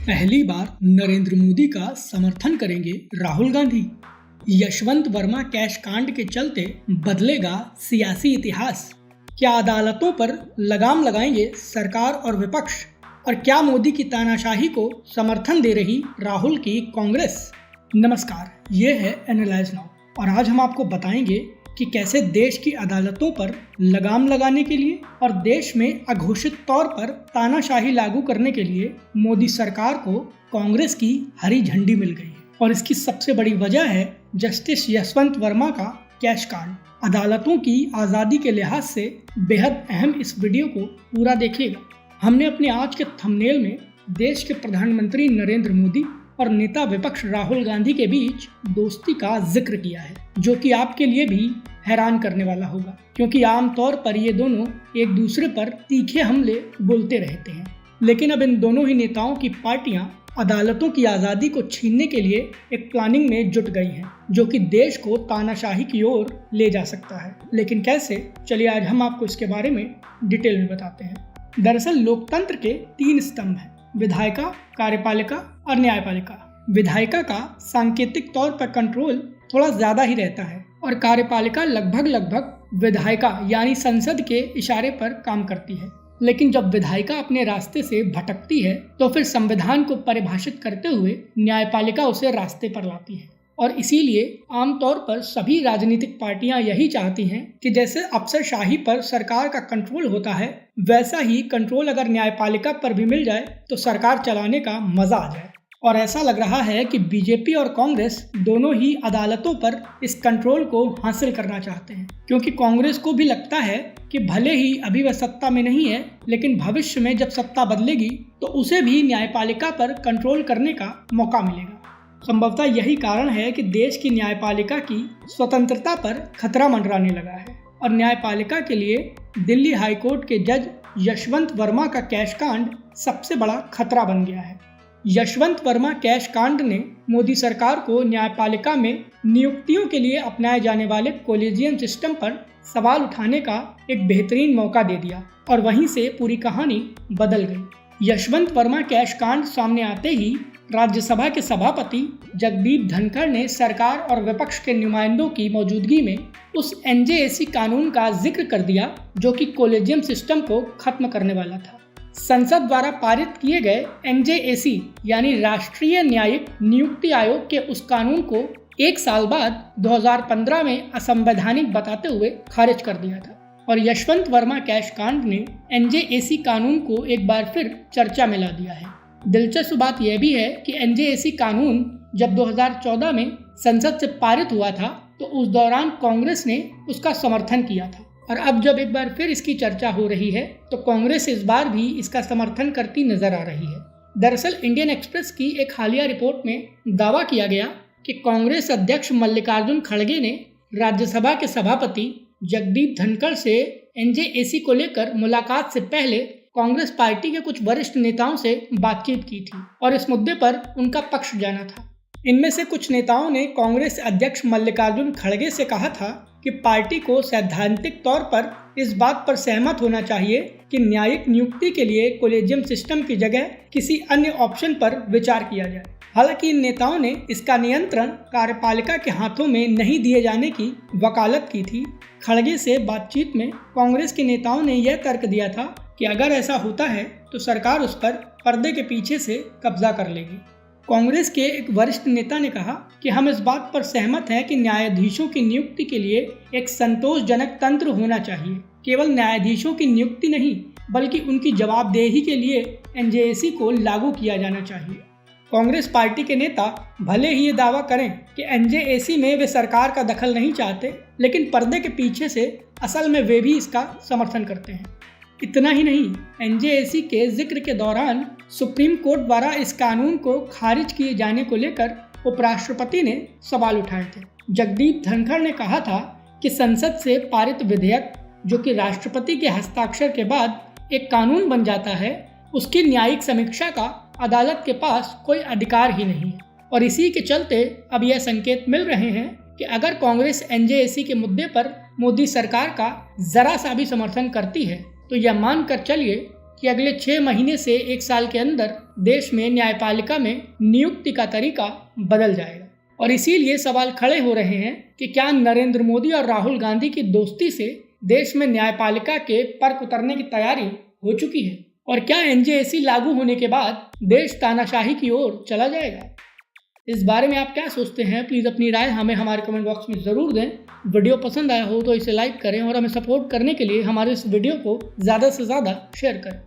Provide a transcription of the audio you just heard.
पहली बार नरेंद्र मोदी का समर्थन करेंगे राहुल गांधी। यशवंत वर्मा कैश कांड के चलते बदलेगा सियासी इतिहास। क्या अदालतों पर लगाम लगाएंगे सरकार और विपक्ष? और क्या मोदी की तानाशाही को समर्थन दे रही राहुल की कांग्रेस? नमस्कार, ये है एनालाइज नाउ और आज हम आपको बताएंगे कि कैसे देश की अदालतों पर लगाम लगाने के लिए और देश में अघोषित तौर पर तानाशाही लागू करने के लिए मोदी सरकार को कांग्रेस की हरी झंडी मिल गई है। और इसकी सबसे बड़ी वजह है जस्टिस यशवंत वर्मा का कैश कांड। अदालतों की आज़ादी के लिहाज से बेहद अहम इस वीडियो को पूरा देखिएगा। हमने अपने आज के थंबनेल में देश के प्रधानमंत्री नरेंद्र मोदी और नेता विपक्ष राहुल गांधी के बीच दोस्ती का जिक्र किया है, जो कि आपके लिए भी हैरान करने वाला होगा, क्योंकि आमतौर पर ये दोनों एक दूसरे पर तीखे हमले बोलते रहते हैं। लेकिन अब इन दोनों ही नेताओं की पार्टियां अदालतों की आज़ादी को छीनने के लिए एक प्लानिंग में जुट गई हैं, जो कि देश को तानाशाही की ओर ले जा सकता है। लेकिन कैसे? चलिए आज हम आपको इसके बारे में डिटेल में बताते हैं। दरअसल लोकतंत्र के 3 स्तंभ हैं: विधायिका, कार्यपालिका और न्यायपालिका। विधायिका का सांकेतिक तौर पर कंट्रोल थोड़ा ज्यादा ही रहता है और कार्यपालिका लगभग विधायिका यानी संसद के इशारे पर काम करती है। लेकिन जब विधायिका अपने रास्ते से भटकती है तो फिर संविधान को परिभाषित करते हुए न्यायपालिका उसे रास्ते पर लाती है। और इसीलिए आमतौर पर सभी राजनीतिक पार्टियां यही चाहती हैं कि जैसे अफसरशाही पर सरकार का कंट्रोल होता है, वैसा ही कंट्रोल अगर न्यायपालिका पर भी मिल जाए तो सरकार चलाने का मजा आ जाए। और ऐसा लग रहा है कि बीजेपी और कांग्रेस दोनों ही अदालतों पर इस कंट्रोल को हासिल करना चाहते हैं, क्योंकि कांग्रेस को भी लगता है कि भले ही अभी वह सत्ता में नहीं है, लेकिन भविष्य में जब सत्ता बदलेगी तो उसे भी न्यायपालिका पर कंट्रोल करने का मौका मिलेगा। संभवतः यही कारण है कि देश की न्यायपालिका की स्वतंत्रता पर खतरा मंडराने लगा है और न्यायपालिका के लिए दिल्ली हाईकोर्ट के जज यशवंत वर्मा का कैश कांड सबसे बड़ा खतरा बन गया है। यशवंत वर्मा कैश कांड ने मोदी सरकार को न्यायपालिका में नियुक्तियों के लिए अपनाए जाने वाले कोलेजियम सिस्टम पर सवाल उठाने का एक बेहतरीन मौका दे दिया और वहीं से पूरी कहानी बदल गई। यशवंत वर्मा कैश कांड सामने आते ही राज्यसभा के सभापति जगदीप धनखड़ ने सरकार और विपक्ष के नुमाइंदों की मौजूदगी में उस एनजेएसी कानून का जिक्र कर दिया, जो कि कोलेजियम सिस्टम को खत्म करने वाला था। संसद द्वारा पारित किए गए एनजेएसी यानी राष्ट्रीय न्यायिक नियुक्ति आयोग के उस कानून को 1 साल बाद 2015 में असंवैधानिक बताते हुए खारिज कर दिया था। और यशवंत वर्मा कैश कांड ने एनजेएसी कानून को एक बार फिर चर्चा में ला दिया है। दिलचस्प बात यह भी है कि एनजेएसी कानून जब 2014 में संसद से पारित हुआ था तो उस दौरान कांग्रेस ने उसका समर्थन किया था, और अब जब एक बार फिर इसकी चर्चा हो रही है तो कांग्रेस इस बार भी इसका समर्थन करती नजर आ रही है। दरअसल इंडियन एक्सप्रेस की एक हालिया रिपोर्ट में दावा किया गया कि कांग्रेस अध्यक्ष मल्लिकार्जुन खड़गे ने राज्यसभा के सभापति जगदीप धनखड़ से एनजेएसी को लेकर मुलाकात से पहले कांग्रेस पार्टी के कुछ वरिष्ठ नेताओं से बातचीत की थी और इस मुद्दे पर उनका पक्ष जाना था। इनमें से कुछ नेताओं ने कांग्रेस अध्यक्ष मल्लिकार्जुन खड़गे से कहा था कि पार्टी को सैद्धांतिक तौर पर इस बात पर सहमत होना चाहिए कि न्यायिक नियुक्ति के लिए कोलेजियम सिस्टम की जगह किसी अन्य ऑप्शन पर विचार किया जाए। हालांकि इन नेताओं ने इसका नियंत्रण कार्यपालिका के हाथों में नहीं दिए जाने की वकालत की थी। खड़गे से बातचीत में कांग्रेस के नेताओं ने यह तर्क दिया था कि अगर ऐसा होता है तो सरकार उस पर पर्दे के पीछे से कब्जा कर लेगी। कांग्रेस के एक वरिष्ठ नेता ने कहा कि हम इस बात पर सहमत हैं कि न्यायाधीशों की नियुक्ति के लिए एक संतोषजनक तंत्र होना चाहिए। केवल न्यायाधीशों की नियुक्ति नहीं, बल्कि उनकी जवाबदेही के लिए एनजेएसी को लागू किया जाना चाहिए। कांग्रेस पार्टी के नेता भले ही ये दावा करें कि एनजेएसी में वे सरकार का दखल नहीं चाहते, लेकिन पर्दे के पीछे से असल में वे भी इसका समर्थन करते हैं। इतना ही नहीं, एनजेएसी के जिक्र के दौरान सुप्रीम कोर्ट द्वारा इस कानून को खारिज किए जाने को लेकर उपराष्ट्रपति ने सवाल उठाए थे। जगदीप धनखड़ ने कहा था कि संसद से पारित विधेयक, जो कि राष्ट्रपति के हस्ताक्षर के बाद एक कानून बन जाता है, उसकी न्यायिक समीक्षा का अदालत के पास कोई अधिकार ही नहीं है। और इसी के चलते अब यह संकेत मिल रहे हैं कि अगर कांग्रेस एनजेएसी के मुद्दे पर मोदी सरकार का जरा सा भी समर्थन करती है तो यह मानकर चलिए कि अगले 6 महीने से 1 साल के अंदर देश में न्यायपालिका में नियुक्ति का तरीका बदल जाएगा। और इसीलिए सवाल खड़े हो रहे हैं कि क्या नरेंद्र मोदी और राहुल गांधी की दोस्ती से देश में न्यायपालिका के पर्क उतरने की तैयारी हो चुकी है, और क्या एनजेएसी लागू होने के बाद देश तानाशाही की ओर चला जाएगा। इस बारे में आप क्या सोचते हैं, प्लीज़ अपनी राय हमें हमारे कमेंट बॉक्स में ज़रूर दें। वीडियो पसंद आया हो तो इसे लाइक करें और हमें सपोर्ट करने के लिए हमारे इस वीडियो को ज़्यादा से ज़्यादा शेयर करें।